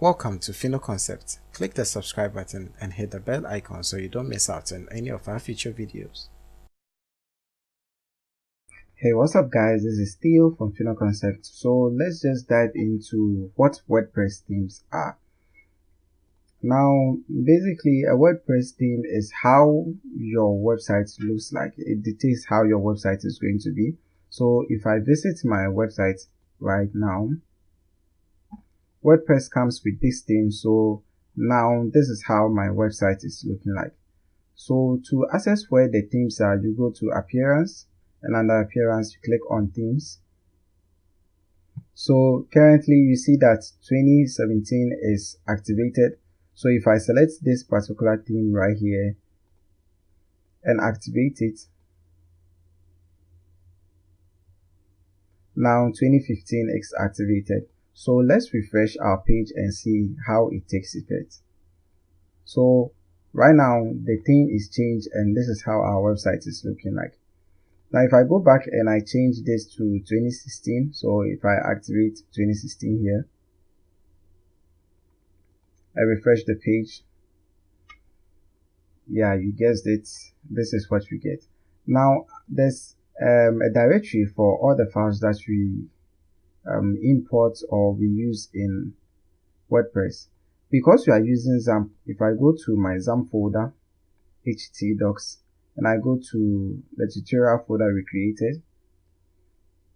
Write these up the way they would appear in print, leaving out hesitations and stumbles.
Welcome to Fino Concept. Click the subscribe button and hit the bell icon so you don't miss out on any of our future videos. Hey, what's up guys? This is Theo from Fino Concept. So let's just dive into what WordPress themes are. Now, basically a WordPress theme is how your website looks like. It dictates how your website is going to be. So if I visit my website right now, WordPress comes with this theme, so now this is how my website is looking like. So to access where the themes are, you go to appearance, and under appearance you click on themes. So currently you see that 2017 is activated. So if I select this particular theme right here and activate it, now 2015 is activated. So let's refresh our page and see how it takes effect. So right now the theme is changed and this is how our website is looking like. Now if I go back and I change this to 2016, so if I activate 2016 here, I refresh the page, yeah, you guessed it, this is what we get. Now there's a directory for all the files that we import or we use in WordPress. Because we are using XAMPP, if I go to my XAMPP folder, HT docs, and I go to the tutorial folder we created,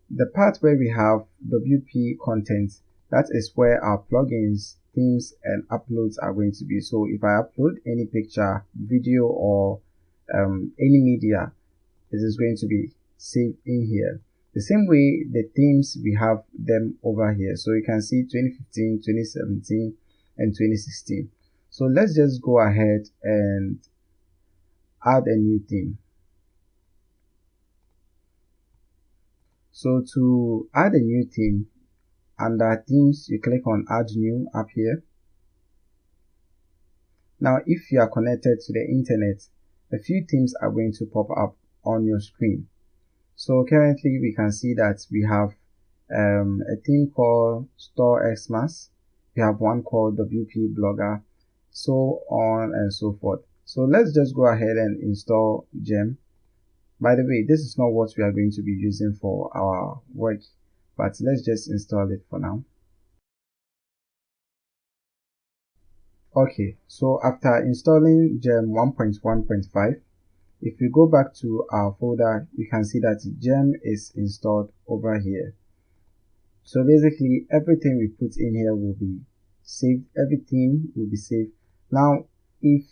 the part where we have WP content, that is where our plugins, themes, and uploads are going to be. So if I upload any picture, video, or any media, this is going to be saved in here. The same way the themes, we have them over here. So you can see 2015, 2017, and 2016. So let's just go ahead and add a new theme. So to add a new theme, under themes you click on add new up here. Now if you are connected to the internet, a few themes are going to pop up on your screen. So currently we can see that we have a theme called Store Xmas, we have one called WP Blogger, so on and so forth. So let's just go ahead and install Gem. By the way, this is not what we are going to be using for our work, but let's just install it for now. Okay, so after installing Gem 1.1.5, if we go back to our folder, you can see that Gem is installed over here. So basically everything we put in here will be saved, everything will be saved. Now if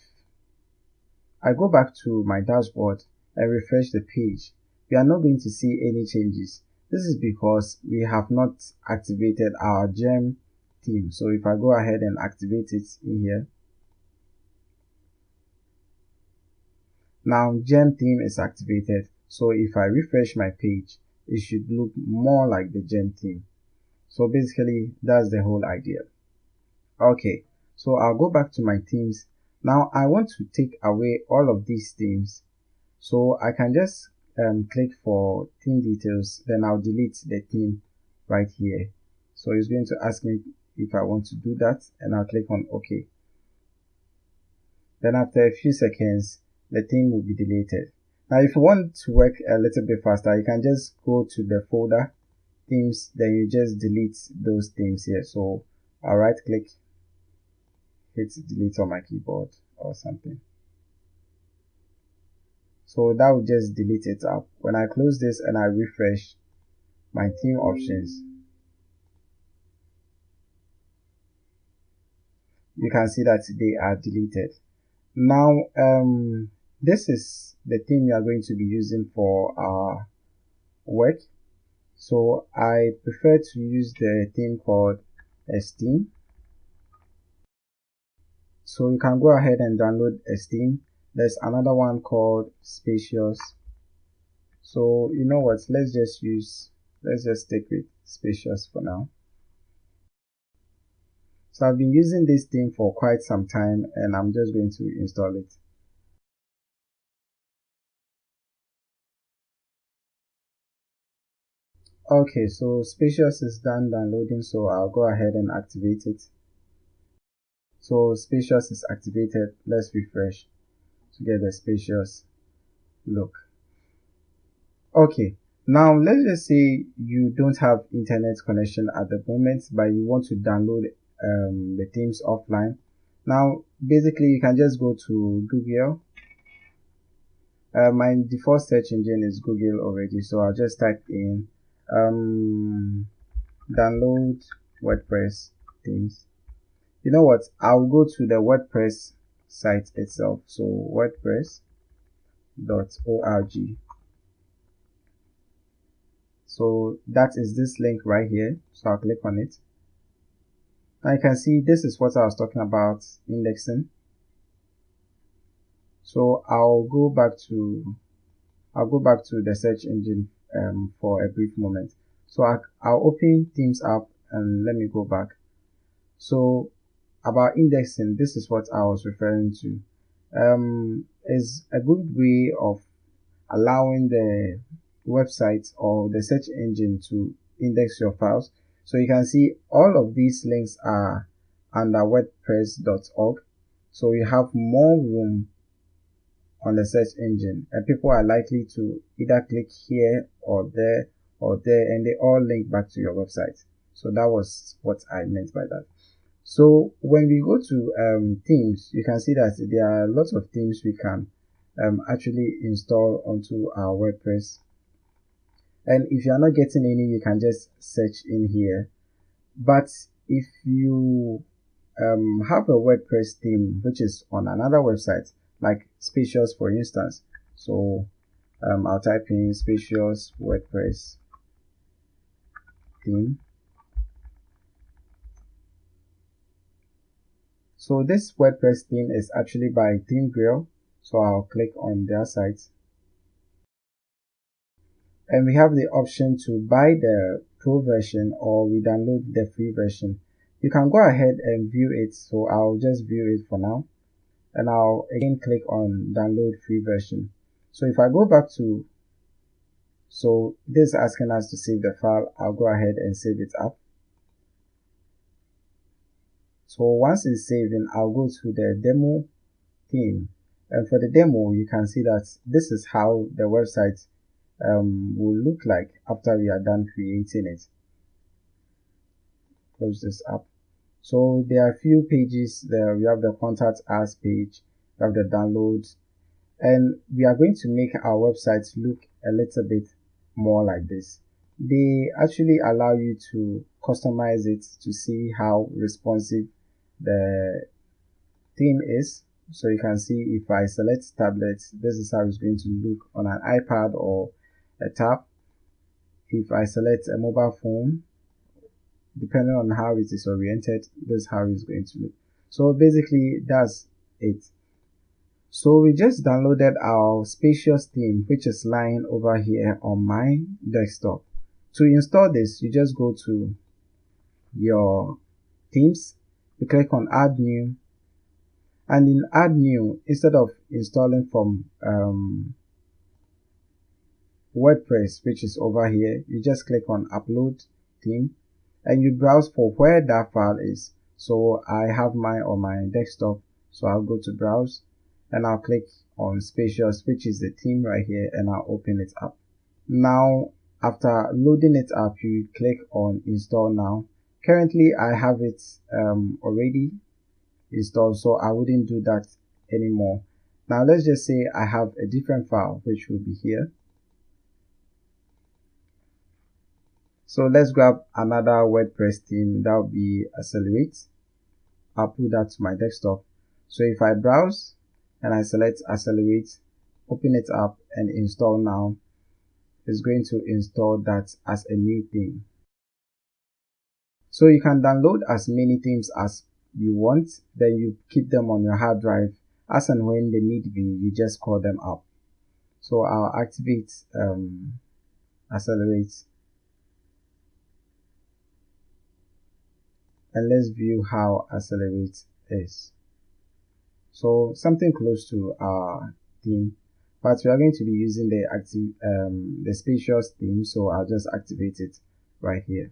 I go back to my dashboard and refresh the page, we are not going to see any changes. This is because we have not activated our Gem theme. So if I go ahead and activate it in here, now Gem theme is activated. So if I refresh my page, it should look more like the Gem theme. So basically that's the whole idea. Okay, so I'll go back to my themes. Now I want to take away all of these themes. So I can just click for theme details, then I'll delete the theme right here. So it's going to ask me if I want to do that, and I'll click on OK. Then after a few seconds, the theme will be deleted. Now if you want to work a little bit faster, you can just go to the folder, themes, then you just delete those themes here. So I'll right click, hit delete on my keyboard or something. So that will just delete it up. When I close this and I refresh my theme options, you can see that they are deleted. Now this is the theme we are going to be using for our work. So I prefer to use the theme called Esteem. So you can go ahead and download Esteem. There's another one called Spacious. So you know what, let's just stick with Spacious for now. So I've been using this theme for quite some time and I'm just going to install it. Okay, so Spacious is done downloading, so I'll go ahead and activate it. So spacious is activated. Let's refresh to get the spacious look. Okay, now let's just say you don't have internet connection at the moment, but you want to download the themes offline. Now basically you can just go to Google. My default search engine is Google already, so I'll just type in download WordPress themes. You know what, I'll go to the WordPress site itself, so wordpress.org. So that is this link right here, so I'll click on it. Now you can see this is what I was talking about, indexing. So I'll go back to the search engine for a brief moment. So I'll open Themes app and let me go back. So about indexing, this is what I was referring to. Is a good way of allowing the website or the search engine to index your files. So you can see all of these links are under wordpress.org. So you have more room on the search engine, and people are likely to either click here or there, and they all link back to your website. So that was what I meant by that. So when we go to themes, you can see that there are lots of themes we can actually install onto our WordPress. And if you are not getting any, you can just search in here. But if you have a WordPress theme which is on another website, like Spacious for instance, so I'll type in Spacious WordPress theme. So this WordPress theme is actually by Theme Grill, so I'll click on their site. And we have the option to buy the pro version or we download the free version. You can go ahead and view it, so I'll just view it for now. And I'll again click on download free version. So if I go back to, so this is asking us to save the file, I'll go ahead and save it up. So once it's saving, I'll go to the demo theme. And for the demo, you can see that this is how the website will look like after we are done creating it. Close this up. So there are a few pages there. We have the contact us page, we have the downloads, and we are going to make our websites look a little bit more like this. They actually allow you to customize it to see how responsive the theme is. So you can see if I select tablets, this is how it's going to look on an iPad or a tab. If I select a mobile phone, depending on how it is oriented, this is how it's going to look. So basically that's it. So we just downloaded our Spacious theme, which is lying over here on my desktop. To install this, you just go to your themes, you click on add new, and in add new, instead of installing from WordPress, which is over here, you just click on upload theme and you browse for where that file is. So I have mine on my desktop, so I'll go to browse and I'll click on Spacious, which is the theme right here, and I'll open it up. Now after loading it up, you click on install now. Currently I have it already installed, so I wouldn't do that anymore. Now let's just say I have a different file, which will be here. So let's grab another WordPress theme, that will be Accelerate. I'll put that to my desktop. So if I browse and I select Accelerate, open it up and install now, it's going to install that as a new theme. So you can download as many themes as you want, then you keep them on your hard drive. As and when they need be, you just call them up. So I'll activate Accelerate. And let's view how Accelerate is. So something close to our theme, but we are going to be using the Spacious theme, so I'll just activate it right here.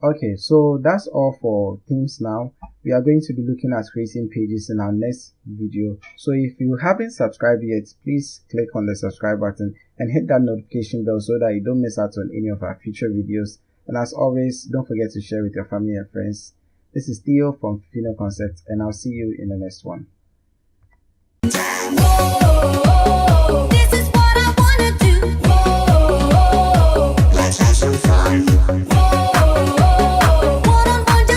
Okay, so that's all for themes now. We are going to be looking at creating pages in our next video. So if you haven't subscribed yet, please click on the subscribe button and hit that notification bell so that you don't miss out on any of our future videos. And as always, don't forget to share with your family and friends. This is Theo from Fino Concept, and I'll see you in the next one.